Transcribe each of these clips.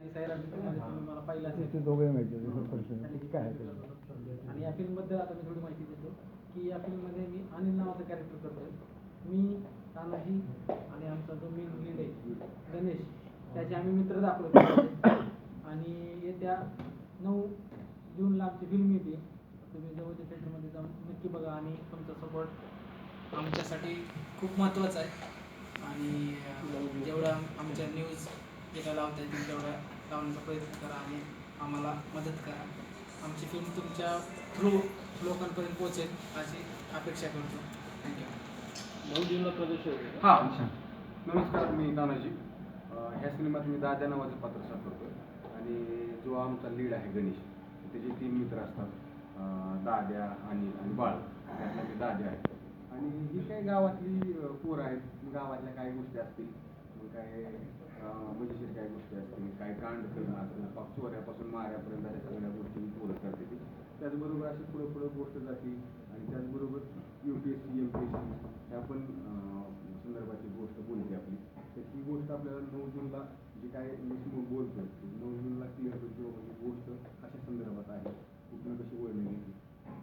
की सैराट मध्ये तुम्ही मला पाहिलं असेल ते दोघे माहिती काय आहे. आणि या फिल्मबद्दल आता मी थोडी माहिती देतो की या फिल्ममध्ये मी अनिल नावाचं कॅरेक्टर करतोय. मी तानाजी आणि आमचा जो मेन लीड आहे गणेश त्याचे आम्ही मित्र दाखवतो. आणि येत्या 9 जूनला आमची फिल्म येते. तुम्ही जवळच्या थिएटरमध्ये जाऊन नक्की बघा आणि तुमचा सपोर्ट आमच्यासाठी खूप महत्त्वाचा आहे. आणि जेवढं आमच्या न्यूज जे काय लावता येतील तेवढा लावण्याचा प्रयत्न करा आणि आम्हाला मदत करा. आमची फिल्म तुमच्या थ्रू लोकांपर्यंत पोहोचेल अशी अपेक्षा करतो. थँक्यू. 9 जूनला प्रदर्शन आहे. हां, नमस्कार, मी तानाजी. ह्या सिनेमात मी दाद्या नावाचं पात्र साकारतोय आणि जो आमचा लीड आहे गणेश, त्याचे 3 मित्र असतात, दाद्या, अनिल आणि बाळ. त्यातला मी दाद्या आहे. आणि ही काही गावातली पोरं आहेत. गावातल्या काही गोष्टी असतील, मग काय मजेशीर काही गोष्टी असतील, काय कांड करणं असेल, चोऱ्यापासून माऱ्यापर्यंत अशा सगळ्या गोष्टी पोरं करते ती. त्याचबरोबर अशी पुढं गोष्ट जाते आणि त्याचबरोबर UPSC MPSC ह्या पण संदर्भाची गोष्ट बोलते आपली. तर ही गोष्ट आपल्याला 9 जूनला जी काय मी बोलतोय 9 जूनला क्लिअर होती ही गोष्ट कशा संदर्भात आहे, कुठून कशी वळणी घेतली.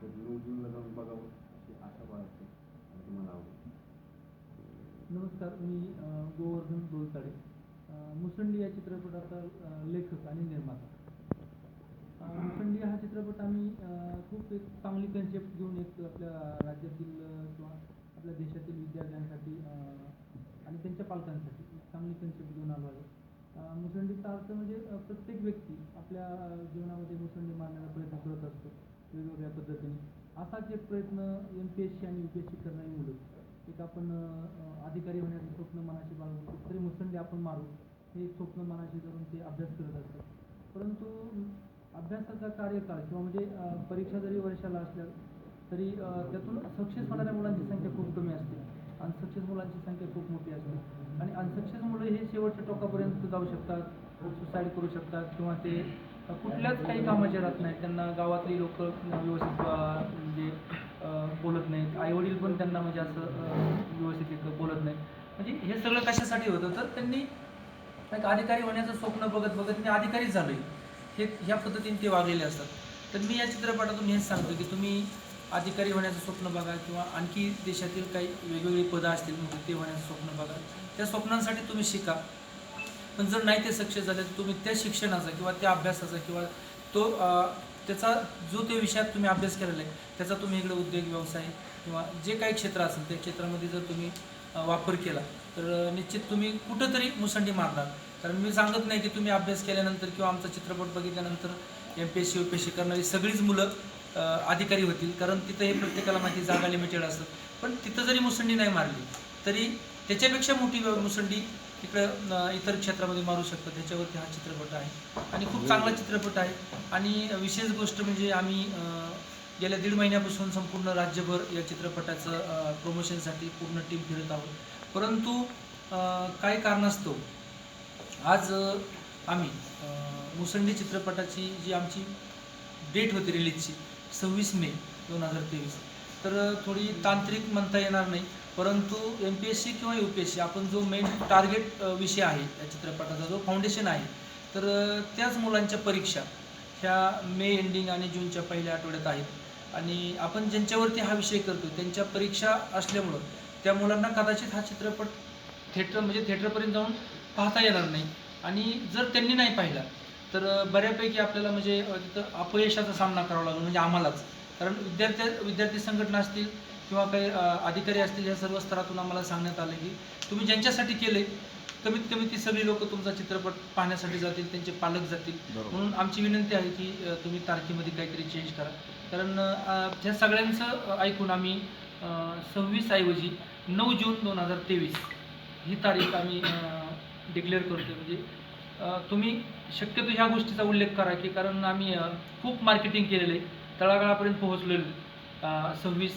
तर 9 जूनला जाऊन बघावं अशी आशा बाळगते आणि तुम्हाला आवडेल. नमस्कार, मी गोवर्धन दोलताडे, मुसंडी या चित्रपटाचा लेखक आणि निर्माता. मुसंडी हा चित्रपट आम्ही खूप एक चांगली कन्सेप्ट घेऊन एक आपल्या राज्यातील किंवा आपल्या देशातील विद्यार्थ्यांसाठी आणि त्यांच्या पालकांसाठी चांगली कन्सेप्ट घेऊन आलो आहे. मुसंडीचा अर्थ म्हणजे प्रत्येक व्यक्ती आपल्या जीवनामध्ये मुसंडी मारण्याचा प्रयत्न करत असतो वेगवेगळ्या पद्धतीने. असाच एक प्रयत्न MPSC आणि UPSC करणारी मुलं, एक आपण अधिकारी होण्याचं स्वप्न मनाशी बाळगतो तरी मुसंडी आपण मारू हे एक स्वप्न मनाशी धरून ते अभ्यास करत असतात. परंतु अभ्यासाचा कार्यकाळ किंवा म्हणजे परीक्षा जरी वर्षाला असल्या तरी त्यातून सक्सेस होणाऱ्या मुलांची संख्या खूप कमी असते, अनसक्सेस मुलांची संख्या खूप मोठी असते. आणि अनसक्सेस मुलं हे शेवटच्या टोकापर्यंत जाऊ शकतात, सुसाईड करू शकतात किंवा ते कुठल्याच काही कामाचे राहत नाहीत. त्यांना गावातली लोक व्यवस्थित म्हणजे बोलत नाहीत, आईवडील पण त्यांना म्हणजे असं व्यवस्थित बोलत नाहीत. म्हणजे हे सगळं कशासाठी होतं तर त्यांनी एक अधिकारी होण्याचं स्वप्न बघत बघत मी अधिकारीच झालो हे ह्या पद्धतीने ते वागलेले असतात. तर मी या चित्रपटातून हेच सांगतो की तुम्ही अधिकारी होण्याचं स्वप्न बघा किंवा आणखी देशातील काही वेगवेगळी पदं असतील म्हणजे ते होण्याचं स्वप्न बघा. त्या स्वप्नांसाठी तुम्ही शिका. पण जर नाही ते सक्सेस झाले तर तुम्ही त्या शिक्षणाचा किंवा त्या अभ्यासाचा किंवा तो त्याचा जो त्या विषयात तुम्ही अभ्यास केलेला आहे त्याचा तुम्ही इकडे उद्योग व्यवसाय किंवा जे काही क्षेत्र असेल त्या क्षेत्रामध्ये जर तुम्ही वापर केला तर निश्चित तुम्ही कुठंतरी मुसंडी मारणार. कारण मी सांगत नाही की तुम्ही अभ्यास केल्यानंतर किंवा आमचा चित्रपट बघितल्यानंतर MPSC UPSC करणारी सगळीच मुलं अधिकारी होतील, कारण तिथं हे प्रत्येकाला माहिती जागा लिमिटेड असतं. पण तिथं जरी मुसंडी नाही मारली तरी त्याच्यापेक्षा मोठी मुसंडी इकडं इतर क्षेत्रामध्ये मारू शकतं. त्याच्यावरती हा चित्रपट आहे आणि खूप चांगला चित्रपट आहे. आणि विशेष गोष्ट म्हणजे आम्ही गेल्या 1.5 महिन्यापासून संपूर्ण राज्यभर या चित्रपटाचं प्रमोशनसाठी पूर्ण टीम फिरत आहोत. परंतु काही कारणास्तव आज आम्ही मुसंडी चित्रपटाची जी आमची डेट होती रिलीजची 26 मे 2023 तर थोडी तांत्रिक म्हणता येणार नाही, परंतु MPSC किंवा UPSC आपण जो मेन टार्गेट विषय आहे या चित्रपटाचा जो फाउंडेशन आहे तर त्याच मुलांच्या परीक्षा ह्या मे एंडिंग आणि जूनच्या पहिल्या आठवड्यात आहेत. आणि आपण ज्यांच्यावरती हा विषय करतो त्यांच्या परीक्षा असल्यामुळं त्या मुलांना कदाचित हा चित्रपट थिएटरपर्यंत जाऊन पाहता येणार नाही. आणि जर त्यांनी नाही पाहिला तर बऱ्यापैकी आपल्याला म्हणजे तिथं अपयशाचा सामना करावा लागतो म्हणजे आम्हालाच. कारण विद्यार्थी संघटना असतील किंवा काही अधिकारी असतील या सर्व स्तरातून आम्हाला सांगण्यात आलं की तुम्ही ज्यांच्यासाठी केले कमीत कमी ती सगळी लोक तुमचा चित्रपट पाहण्यासाठी जातील, त्यांचे पालक जातील. म्हणून आमची विनंती आहे की तुम्ही तारखेमध्ये काहीतरी चेंज करा. कारण ह्या सगळ्यांचं ऐकून आम्ही 26 ऐवजी 9 जून 2023 ही तारीख आम्ही डिक्लेअर करतो. म्हणजे तुम्ही शक्यतो ह्या गोष्टीचा उल्लेख करा की कारण आम्ही खूप मार्केटिंग केलेलं आहे, तळागाळापर्यंत पोहोचलेलो 26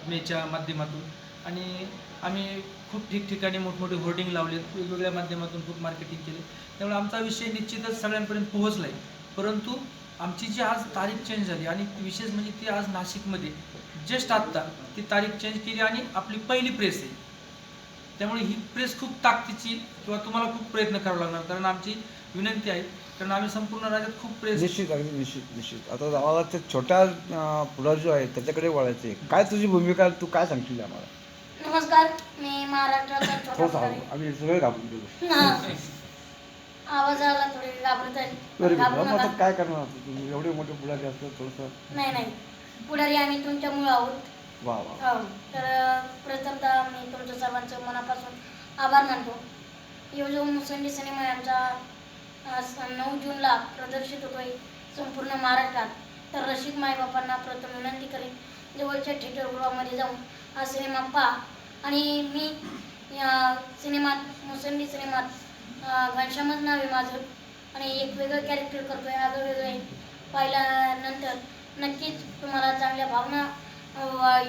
मेच्या माध्यमातून. आणि आम्ही खूप ठिकठिकाणी मोठमोठे होर्डिंग लावलेत, वेगवेगळ्या माध्यमातून खूप मार्केटिंग केले. त्यामुळे आमचा विषय निश्चितच सगळ्यांपर्यंत पोहोचला आहे. परंतु आमची जी आज तारीख चेंज झाली आणि विशेष म्हणजे ती आज नाशिकमध्ये जस्ट आत्ता ती तारीख चेंज केली आणि आपली पहिली प्रेस आहे. त्यामुळे ही प्रेस खूप ताकदीची किंवा तुम्हाला खूप प्रयत्न करावा लागणार. कारण आमची विनंती आहे कारण आम्ही संपूर्ण राज्यात खूप प्रेस निश्चित अगदी निश्चित आता आम्हाला ते छोट्या पुढारी जो आहे त्याच्याकडे वळायचं आहे. काय तुझी भूमिका, तू काय सांगशील आम्हाला? नमस्कार, मी महाराष्ट्राचा छोटा थोडंसं पुढारी. हळू. आम्ही सगळे घाबरून गेलो. हा. आवाजाला थोडी घाबरत आहे. बरं घाबरू मग आता नका. काय करणार तुम्ही, एवढे मोठे पुढारी असतं थोडंसं? नाही, पुढारी आम्ही तुमच्या मुळे आहोत. वा वा. हो. तर प्रथमतः मी तुमच्या सर्वांचं मनापासून आभार मानतो. जो मुसंडी सिनेमा आहे आमचा 9 जूनला प्रदर्शित होतोय संपूर्ण महाराष्ट्रात. तर रसिक मायबापांना प्रथम विनंती करेन, जवळच्या थिएटरगृहामध्ये जाऊन हा सिनेमा पहा. आणि मी या सिनेमात, मुसंडी सिनेमात घनश्यामच नाव आहे माझं आणि एक वेगळं कॅरेक्टर करतोय. आगं वेगळं आहे. पाहिल्यानंतर नक्कीच तुम्हाला चांगल्या भावना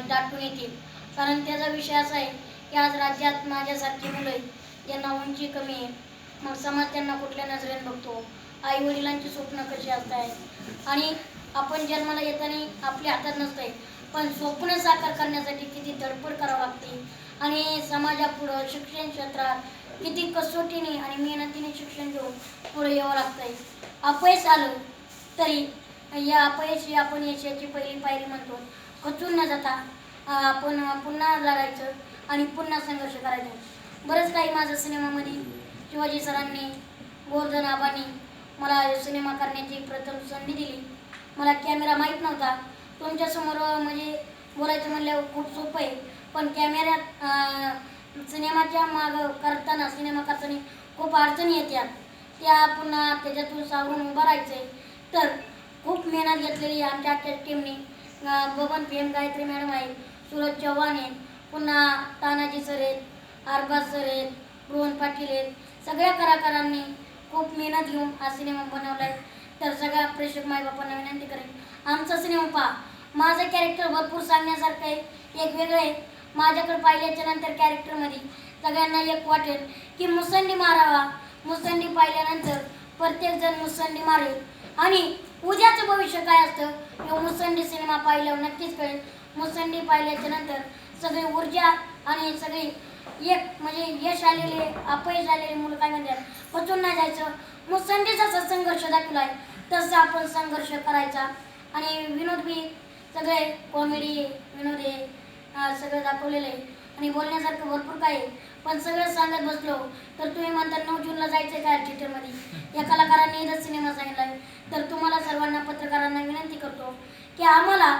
दाटून येतील. कारण त्याचा विषय असा आहे की आज राज्यात माझ्यासारखी मुलं आहेत ज्यांना उंची कमी आहे. मग समाज त्यांना कुठल्या नजरेने बघतो, आई वडिलांची स्वप्न कशी असतात आणि आपण जन्माला येताना आपल्या हातात नसतंय, पण स्वप्न साकार करण्यासाठी किती धडपड करावं लागते आणि समाजापुढं शिक्षण क्षेत्रात किती कसोटीने आणि मेहनतीने शिक्षण घेऊन पुढे यावं लागतंय. अपयश आलं तरी या अपयशी आपण यशाची पहिली पायरी म्हणतो. खचून न जाता आपण पुन्हा लढायचं आणि पुन्हा संघर्ष करायचा. बरंच काही माझ्या सिनेमामध्ये शिवाजी सरांनी, गोवर्धन आबांनी मला सिनेमा करण्याची प्रथम संधी दिली. मला कॅमेरा माहीत नव्हता. तुमच्यासमोर म्हणजे बोलायचं म्हणल्यावर खूप सोपं आहे, पण कॅमेऱ्यात सिनेमाच्या करताना खूप अडचणी येतात. त्या पुन्हा त्याच्यातून सावरून उभं राहायचं आहे. तर खूप मेहनत घेतलेली आमच्या आजच्या टीमने. बबन PM गायत्री मॅडम आहे, सुरज चव्हाण आहेत, पुन्हा तानाजी सर आहेत, अरबाज सर आहेत, रोहन पाटील आहेत. सगळ्या कलाकारांनी खूप मेहनत घेऊन हा सिनेमा बनवला आहे. तर सगळ्या प्रेक्षक मायबापांना विनंती करेन, आमचा सिनेमा पहा. माझं कॅरेक्टर भरपूर सांगण्यासारखं आहे, एक वेगळं आहे. माझ्याकडे पाहिल्याच्या नंतर कॅरेक्टरमध्ये सगळ्यांना एक वाटेल की मुसंडी मारावा. मुसंडी पाहिल्यानंतर प्रत्येकजण मुसंडी मारेल आणि उद्याचं भविष्य काय असतं हे मुसंडी सिनेमा पाहिल्यावर नक्कीच कळेल. मुसंडी पाहिल्याच्या नंतर सगळी ऊर्जा आणि सगळी एक म्हणजे यश आलेले, अपयश आलेले मुलं काय म्हणतात, खचून नाही जायचं. मुसंडीचा जसा संघर्ष दाखवला आहे तसा आपण संघर्ष करायचा. आणि विनोद बी सगळे कॉमेडी विनोद आहे, सगळं दाखवलेलं आहे आणि बोलण्यासारखं भरपूर काय आहे. पण सगळं सांगत बसलो तर तुम्ही म्हणता 9 जूनला जायचं आहे काय थिएटरमध्ये. या कलाकारांनी इथंच सिनेमा सांगितला आहे. तर तुम्हाला सर्वांना पत्रकारांना विनंती करतो की आम्हाला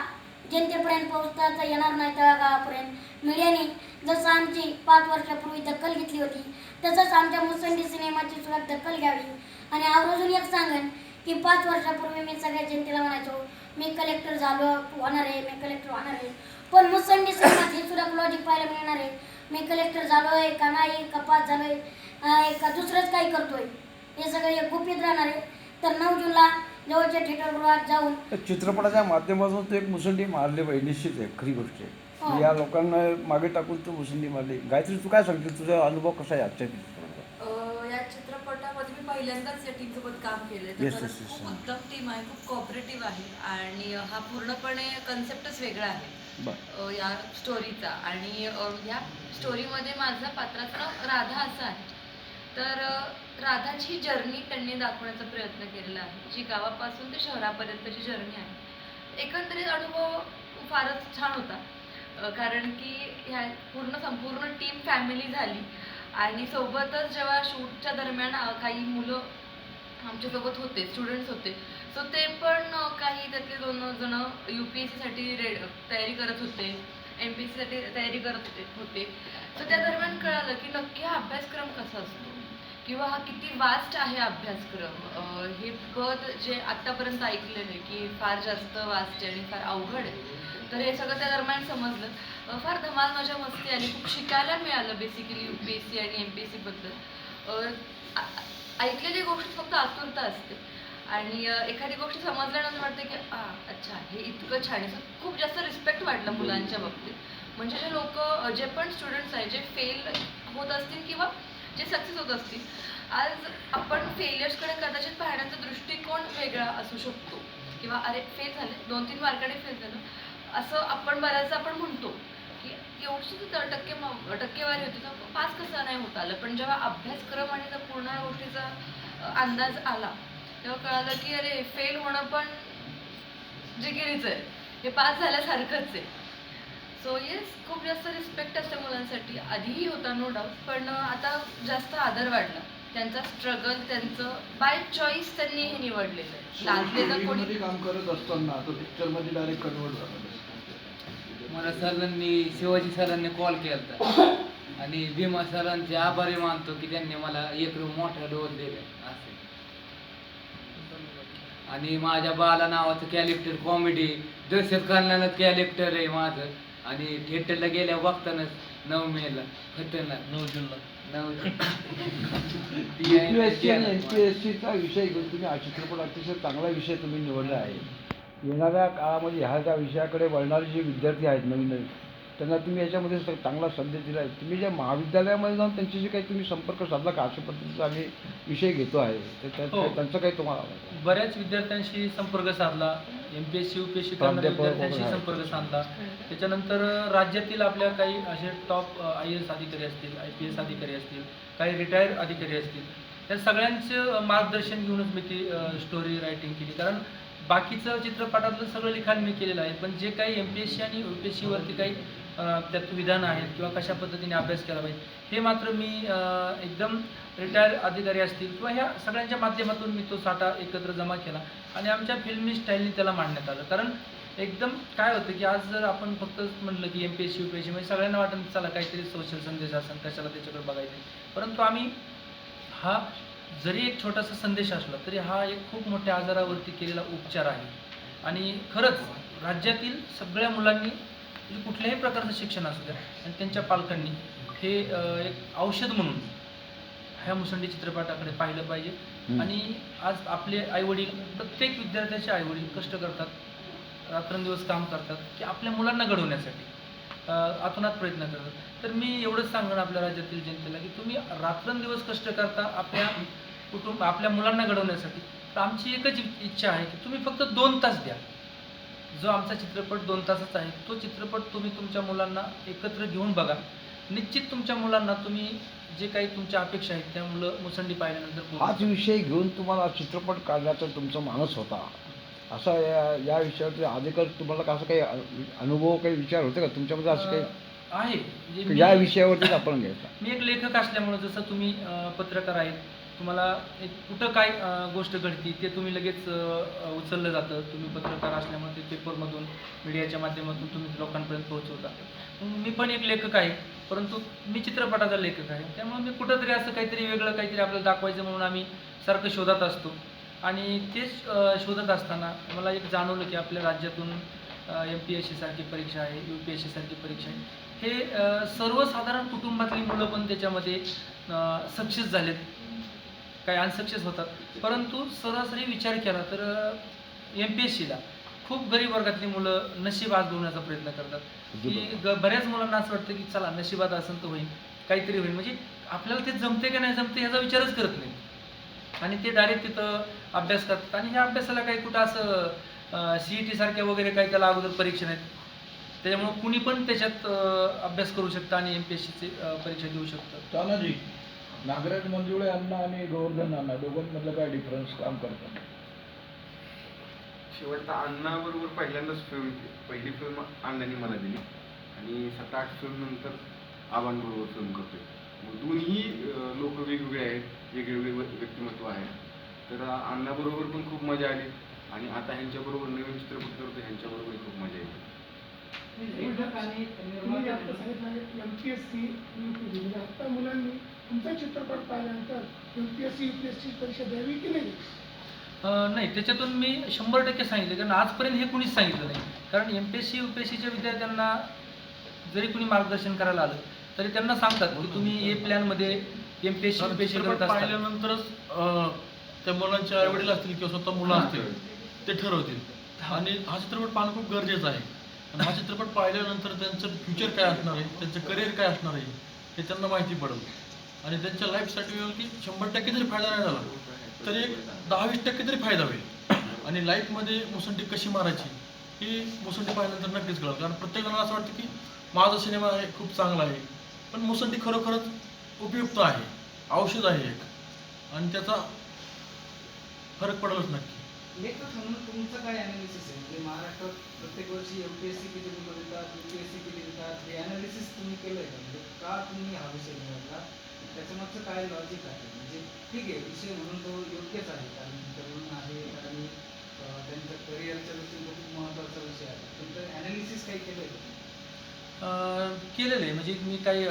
जनतेपर्यंत पोहोचता येणार नाही तळागाळापर्यंत मीडियाने जसं आमची 5 वर्षापूर्वी दखल घेतली होती तसंच आमच्या मुसंडी सिनेमाची सुद्धा दखल घ्यावी. आणि आवर्जून एक सांगेन की 5 वर्षापूर्वी मी सगळ्या जनतेला म्हणायचो मी कलेक्टर झालो होणार आहे, मी कलेक्टर होणार आहे. पण मुसंडी सिनेमात हे सुद्धा लॉजिक पाहायला मिळणार आहे. मी कलेक्टर झालोय का नाही, का पास झालोय का दुसरंच काही करतोय, हे सगळं एक गुपित राहणार आहे. तर 9 जूनला जवळच्या थिएटरगृहात जाऊन चित्रपटाच्या माध्यमातून तो एक मुसंडी मारले पाहिजे, निश्चित आहे, खरी गोष्ट आहे. हो. या लोकांना मागे टाकून तो मुसंडी मारली. गायत्री, तू काय सांगते, तुझा अनुभव कसा आहे आजच्या चित्रपटाचा? या चित्रपटामध्ये मी पहिल्यांदाच या टीमसोबत काम केलंय. तर Yes, खरंच yes, yes. खूप उत्तम टीम आहे, खूप कॉपरेटिव्ह आहे आणि हा पूर्णपणे कन्सेप्टच वेगळा आहे बरं. या स्टोरीचा. आणि या स्टोरीमध्ये माझं पात्राचं नाव राधा असं आहे. तर राधाची जर्नी त्यांनी दाखवण्याचा प्रयत्न केलेला आहे, जी गावापासून ते शहरापर्यंतची जर्नी आहे. एकंदरीत अनुभव फारच छान होता, कारण की ह्या संपूर्ण टीम फॅमिली झाली. आणि सोबतच जेव्हा शूटच्या दरम्यान काही मुलं आमच्यासोबत होते, स्टुडंट्स होते, सो ते पण काही त्यातले 2 जण UPSCसाठी तयारी करत होते, MPSCसाठी तयारी करत होते. सो त्या दरम्यान कळालं की नक्की हा अभ्यासक्रम कसा असतो किंवा हा किती वास्ट आहे अभ्यासक्रम. हे पद जे आत्तापर्यंत ऐकलेलं आहे की फार जास्त वास्ट आहे आणि फार अवघड आहे. तर हे सगळं त्या दरम्यान समजलं. फार धमाल मजा मस्ती आली, खूप शिकायला मिळालं बेसिकली UPSC आणि MPSCबद्दल. ऐकलेली गोष्ट फक्त आतुरता असते आणि एखादी गोष्ट समजल्यानंतर वाटते की अच्छा हे इतकं छान आहे. खूप जास्त रिस्पेक्ट वाटलं मुलांच्या बाबतीत. म्हणजे जे लोक, जे पण स्टुडंट्स आहेत जे फेल होत असतील किंवा जे सक्सेस होत असतील, आज आपण फेलियर्सकडे कदाचित पाहण्याचा दृष्टिकोन वेगळा असू शकतो किंवा अरे फेल झाले, 2-3 मार्काने फेल झालं असं आपण बऱ्याचदा म्हणतो की एवढीशी टक्केवारी होती तर पास कसं नाही होत आलं. पण जेव्हा अभ्यासक्रम आणि त्या पूर्ण गोष्टीचा अंदाज आला तेव्हा कळालं की अरे फेल होणं पण जिकिरीच आहे, हे पास झाल्यासारखंच आहे. सो येस, खूप जास्त रिस्पेक्ट असते मुलांसाठी, आधीही होता नो डाऊट, पण आता जास्त आदर वाढला. त्यांचा स्ट्रगल त्यांचं बाय चॉईस त्यांनी हे निवडलेलं आहे. लागलेलं कोणी काम करत असताना तो पिक्चरमध्ये डायरेक्ट कन्वर्ट झाला. मला सरांनी, शिवाजी सरांनी कॉल केला होता आणि भीमा सरांचे आभारी मानतो की त्यांनी मला एक रूम मोठा रोल दिले असे. आणि माझ्या बाला नावाचं कॅरेक्टर कॉमेडी दहशत घालणारच कॅरेक्टर आहे माझं. आणि थिएटरला गेल्या बघतानाच 9 मेला खतरनाक 9 जूनला UPSC आणि NPSCचा विषय घेऊन तुम्ही हा चित्रपट अतिशय चांगला विषय तुम्ही निवडला आहे. येणाऱ्या काळामध्ये ह्या ज्या विषयाकडे वळणारे जे विद्यार्थी आहेत नवीन नवीन, त्यांना तुम्ही याच्यामध्ये चांगला संदेश दिला आहे. तुम्ही ज्या महाविद्यालयामध्ये जाऊन त्यांच्याशी काही तुम्ही संपर्क साधला का? अशा पद्धतीचा आम्ही विषय घेतो आहे, तर हो. त्यांचं काही तुम्हाला बऱ्याच विद्यार्थ्यांशी संपर्क साधला, MPSC UPSC करणाऱ्या प्राध्यापक विद्यार्थ्यांशी वगैरे संपर्क साधला. त्याच्यानंतर राज्यातील आपल्या काही असे टॉप IAS अधिकारी असतील, IPS अधिकारी असतील, काही रिटायर्ड अधिकारी असतील, त्या सगळ्यांचं मार्गदर्शन घेऊनच मी ती स्टोरी रायटिंग केली. कारण बाकीचं चित्रपटातलं सगळं लिखाण मी केलेलं आहे, पण जे काही MPSC आणि UPSC वरती काही त्यात विधान आहेत किंवा कशा पद्धतीने अभ्यास केला पाहिजे, हे मात्र मी एकदम रिटायर अधिकारी असतील किंवा ह्या सगळ्यांच्या माध्यमातून मी तो साठा एकत्र जमा केला आणि आमच्या फिल्मी स्टाईलने त्याला मांडण्यात आलं. कारण एकदम काय होतं की आज जर आपण फक्त म्हटलं की MPSC UPSC म्हणजे सगळ्यांना वाटतं चला काहीतरी सोशल संदेश असेल, कशाला त्याच्याकडे बघायचं, परंतु आम्ही हा जरी एक छोटासा संदेश असला तरी हा एक खूप मोठ्या आजारावरती केलेला उपचार आहे. आणि खरंच राज्यातील सगळ्या मुलांनी म्हणजे कुठल्याही प्रकारचं शिक्षण असू द्या आणि त्यांच्या पालकांनी हे एक औषध म्हणून ह्या मुसंडी चित्रपटाकडे पाहिलं पाहिजे. आणि आज आपले आईवडील, प्रत्येक विद्यार्थ्याचे आईवडील कष्ट करतात, रात्रंदिवस काम करतात की आपल्या मुलांना घडवण्यासाठी अतोनात प्रयत्न करतात. तर मी एवढंच सांगणार आपल्या राज्यातील जनतेला की तुम्ही रात्रंदिवस कष्ट करता आपल्या मुलांना घडवण्यासाठी. तर आमची एकच इच्छा आहे की तुम्ही फक्त 2 तास द्या. जो आमचा चित्रपट 2 तासाचा आहे, तो चित्रपट तुम्ही तुमच्या मुलांना एकत्र घेऊन बघा. निश्चित तुमच्या मुलांना तुम्ही जे काही तुमच्या अपेक्षा आहेत त्या मुसंडी पाहिल्यानंतर हाच विषय घेऊन तुम्हाला चित्रपट काढण्याचा तुमचा मानस होता, असा या विषयावरती अधिकार तुम्हाला असं काही अनुभव, काही विचार होते का तुमच्यामध्ये? असं काही आहे म्हणजे या विषयावरतीच आपण घ्यायचा. मी एक लेखक असल्यामुळे, जसं तुम्ही पत्रकार आहेत, तुम्हाला एक कुठं काय गोष्ट घडती ते तुम्ही लगेच उचललं जातं. तुम्ही पत्रकार असल्यामुळे ते पेपरमधून, मीडियाच्या माध्यमातून तुम्ही लोकांपर्यंत पोहोचवता. मी पण एक लेखक आहे, परंतु मी चित्रपटाचा लेखक आहे, त्यामुळे मी कुठंतरी असं काहीतरी वेगळं काहीतरी आपल्याला दाखवायचं म्हणून आम्ही सारखं शोधत असतो. आणि तेच शोधत असताना मला एक जाणवलं की आपल्या राज्यातून MPSC सारखी परीक्षा आहे, UPSC सारखी परीक्षा आहे, हे सर्वसाधारण कुटुंबातली मुलं पण त्याच्यामध्ये सक्सेस झालेत, काही अनसक्सेस होतात. परंतु सरासरी विचार केला तर MPSCला खूप गरीब वर्गातली मुलं नशीब आजमावण्याचा प्रयत्न करतात. की बऱ्याच मुलांना असं वाटतं की चला नशिबात असेल तर होईल, काहीतरी होईल, म्हणजे आपल्याला ते जमते की नाही जमते ह्याचा विचारच करत नाही आणि ते डायरेक्ट तिथं अभ्यास करतात. आणि ह्या अभ्यासाला काही कुठं असं CET सारख्या वगैरे काही त्याला अगोदर परीक्षा नाहीत, त्याच्यामुळे कुणी पण त्याच्यात अभ्यास करू शकतं आणि MPSCची परीक्षा देऊ शकतं. तानाजी, नागराज मंजुळे अण्णा आणि गोवर्धन अण्णा दोघांमधलं काय डिफरन्स काम करतात? शेवटचा अण्णाबरोबर पहिल्यांदाच पहिली फिल्म अण्णांनी मला दिली आणि 7-8 फिल्म नंतर आबांबरोबर फिल्म करतोय. मग दोन्ही लोक वेगवेगळे आहेत, वेगवेगळे व्यक्तिमत्व आहे. तर अण्णाबरोबर पण खूप मजा आली आणि आता ह्यांच्याबरोबर नवीन चित्रपट करतो, ह्यांच्याबरोबर खूप मजा येते. तुम्ही आता सांगितलं MPSC UPSC, म्हणजे आता मुलांनी तुमचा चित्रपट पाहिल्यानंतर MPSC UPSC परीक्षा द्यावी की नाही? नाही, त्याच्यातून मी 100% सांगितलं, कारण आजपर्यंत हे कुणीच सांगितलं नाही. कारण MPSC UPSCच्या विद्यार्थ्यांना जरी कुणी मार्गदर्शन करायला आलं तरी त्यांना सांगतात की तुम्ही हे प्लॅनमध्ये MPSC UPSC करत असता. पाहिल्यानंतरच त्या मुलांचे आईवडील असतील किंवा स्वतः मुलं असतील ते ठरवतील. आणि हा चित्रपट पाहणं खूप गरजेचं आहे. आणि हा चित्रपट पाहिल्यानंतर त्यांचं फ्युचर काय असणार आहे, त्यांचं करिअर काय असणार आहे हे त्यांना माहिती पडेल. आणि त्यांच्या लाईफसाठी 100% जरी फायदा नाही झाला तरी एक 10-20% तरी फायदा होईल. आणि लाईफमध्ये मुसंडी कशी मारायची ही मुसंडी पाहिल्यानंतर नक्कीच कळेल. कारण प्रत्येक जणांना असं वाटतं की माझा सिनेमा आहे खूप चांगला आहे, पण मुसंडी खरोखरच उपयुक्त आहे, औषध आहे एक. आणि त्याचा फरक पडेलच नक्की. लेखक म्हणून तुमचं काय ॲनालिसिस आहे? म्हणजे महाराष्ट्रात प्रत्येक वर्षी MPSC किती मुलं देतात, UPSC किती देतात, हे ॲनालिसिस तुम्ही केलंय का? म्हणजे का तुम्ही हा विषय निवडला? त्याच्यामागचं काय लॉजिक आहे? म्हणजे ठीक आहे, विषय म्हणून तो योग्यच आहे, कारण तरुण आहे आणि त्यांच्या करिअरच्या दृष्टीने तो खूप महत्त्वाचा विषय आहे. तुमचं ॲनालिसिस काही केलंय का? केलेलं आहे, म्हणजे मी काही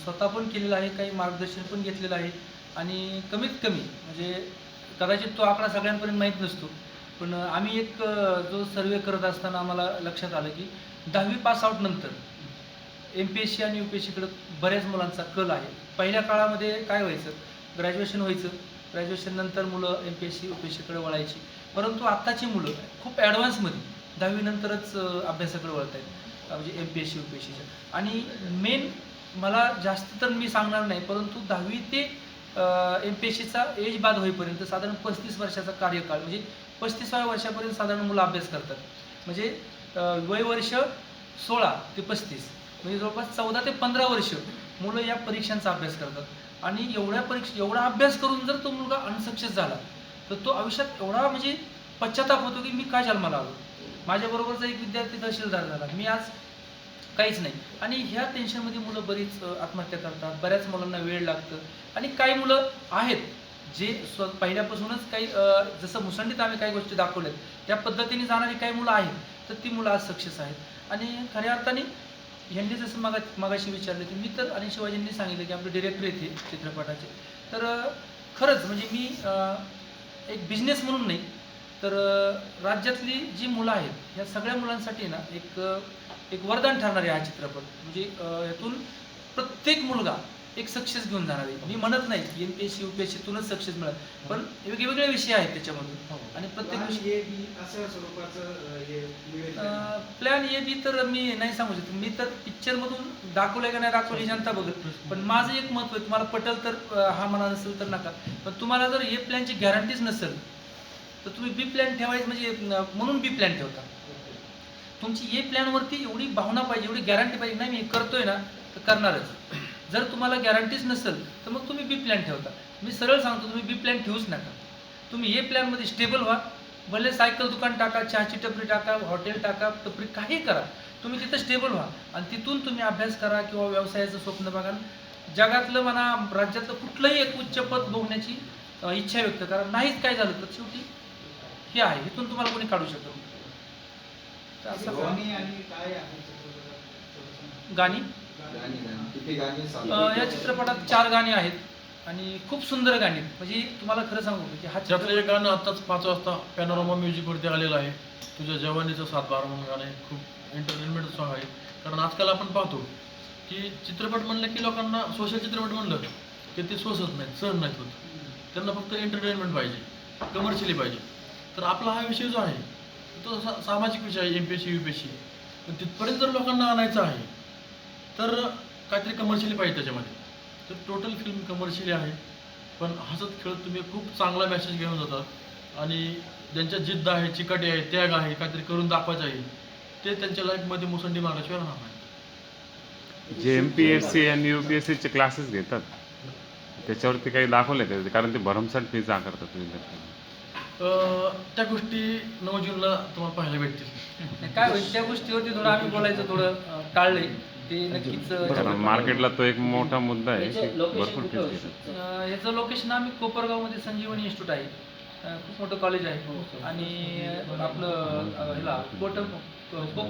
स्वतः पण केलेलं आहे, काही मार्गदर्शन पण घेतलेलं आहे आणि कमीत कमी म्हणजे कदाचित तो आकडा सगळ्यांपर्यंत माहीत नसतो, पण आम्ही एक जो सर्वे करत असताना आम्हाला लक्षात आलं की 10वी पासआउट नंतर MPSC आणि UPSCकडं बऱ्याच मुलांचा कल आहे. पहिल्या काळामध्ये काय व्हायचं, ग्रॅज्युएशन व्हायचं, ग्रॅज्युएशन नंतर मुलं MPSC UPSCकडे वळायची, परंतु आत्ताची मुलं खूप ॲडव्हान्समध्ये 10वी नंतरच अभ्यासाकडे वळत आहेत, म्हणजे MPSC UPSCच्या. आणि मेन मला जास्त तर मी सांगणार नाही, परंतु 10वी ते MPSCचा एज बाद होईपर्यंत साधारण 35 वर्षाचा कार्यकाळ, म्हणजे 35व्या वर्षापर्यंत साधारण मुलं अभ्यास करतात. म्हणजे वय वर्ष 16 ते 35, म्हणजे जवळपास 14 ते 15 वर्ष मुलं या परीक्षांचा अभ्यास करतात. आणि एवढा अभ्यास करून जर तो मुलगा अनसक्सेस झाला तर तो आयुष्यात एवढा म्हणजे पश्चाताप होतो की मी का जन्माला आलो. माझ्याबरोबरचा एक विद्यार्थी तहसीलदार झाला, मी आज काहीच नाही. आणि ह्या टेन्शनमध्ये मुलं बरीच आत्महत्या करतात, बऱ्याच मुलांना वेळ लागतं. आणि काही मुलं आहेत जे पहिल्यापासूनच काही जसं मुसंडीत आम्ही काही गोष्टी दाखवल्यात त्या पद्धतीने जाणारी काही मुलं आहेत, तर ती मुलं आज सक्सेस आहेत. आणि खऱ्या अर्थाने ह्यांनी जसं मागाशी विचारलं की मी तर, आणि शिवाजींनी सांगितलं की आपले डिरेक्टर येते चित्रपटाचे, तर खरंच म्हणजे मी एक बिझनेस म्हणून नाही तर राज्यातली जी मुलं आहेत ह्या सगळ्या मुलांसाठी ना एक वरदान ठरणार आहे हा चित्रपट. म्हणजे यातून प्रत्येक मुलगा एक सक्सेस घेऊन जाणार आहे. मी म्हणत नाही की MPSC UPSCतूनच सक्सेस मिळेल, पण वेगवेगळे विषय आहेत त्याच्यामधून आणि प्रत्येक विषय अशा स्वरूपाचं प्लॅन ए बी तर मी नाही सांगू शकतो. मी तर पिक्चरमधून दाखवलंय का नाही दाखवलं ही जनता बघत, पण माझं एक मत आहे, तुम्हाला पटेल तर हा म्हणा, नसेल तर नका. पण तुम्हाला जर ए प्लॅनची गॅरंटीच नसेल तर तुम्ही बी प्लॅन ठेवायचं, म्हणजे म्हणून बी प्लॅन ठेवता. तुमची ए प्लॅनवरती एवढी भावना पाहिजे, एवढी गॅरंटी पाहिजे, नाही मी हे करतोय ना तर करणारच. जर तुम्हाला गॅरंटीच नसेल तर मग तुम्ही बी प्लॅन ठेवता. मी सरळ सांगतो, तुम्ही बी प्लॅन ठेवूच नका. तुम्ही ए प्लॅनमध्ये स्टेबल व्हा. भले सायकल दुकान टाका, चहाची टपरी टाका, हॉटेल टाका, टपरी काही करा, तुम्ही तिथं स्टेबल व्हा आणि तिथून तुम्ही अभ्यास करा किंवा व्यवसायाचं स्वप्न बघा. जगातलं म्हणा, राज्यातलं कुठलंही एक उच्च पद भोगण्याची इच्छा व्यक्त करा. नाहीच काय झालं तर शेवटी हे आहे, इथून तुम्हाला कोणी काढू शकतो. गाणी या चित्रपटात 4 गाणी आहेत आणि खूप सुंदर गाणी. म्हणजे तुम्हाला खरं सांगू की हा त्यातलं एक गाणं आत्ताच 5 वाजता पॅनोरमा म्युझिकवरती आलेलं आहे, तुझ्या जवानीचं 7/12 म्हणून गाणं आहे. खूप एंटरटेनमेंट सॉंग आहे. कारण आजकाल आपण पाहतो की चित्रपट म्हणलं की लोकांना, सोशल चित्रपट म्हणलं की ते सोसत नाहीत, सहन नाहीत होत. त्यांना फक्त एंटरटेनमेंट पाहिजे, कमर्शियली पाहिजे. तर आपला हा विषय जो आहे तो सामाजिक विषय आहे, MPSC UPSC. पण तिथपर्यंत जर लोकांना आणायचं आहे तर काहीतरी कमर्शियली पाहिजे त्याच्यामध्ये. तर टोटल फिल्म कमर्शियली आहे, पण हसत खेळत तुम्ही खूप चांगला मेसेज घेऊन जातात. आणि ज्यांच्या जिद्द आहे, चिकाटी आहे, त्याग आहे, काहीतरी करून दाखवायचं आहे, ते त्यांच्या लाईफमध्ये मुसंडी मारल्याशिवाय राहणार नाही. जे MPSC आणि UPSCचे क्लासेस घेतात त्याच्यावरती काही दाखवले का? कारण ते भरमसाठ फीज आकारतात विद्यार्थ्यांना. त्या गोष्टी 9 जूनला तुम्हाला पाहायला भेटतील. काय होईल त्या गोष्टीवरती थोडं आम्ही बोलायचं थोडं टाळलंय. ते नक्कीच मार्केटला तो एक मोठा मुद्दा आहे की भरपूर फीज घेतात. याचं लोकेशन आम्ही कोपरगावमध्ये संजीवनी इन्स्टिट्यूट आहे, खूप मोठं कॉलेज आहे. आणि आपलं ह्याला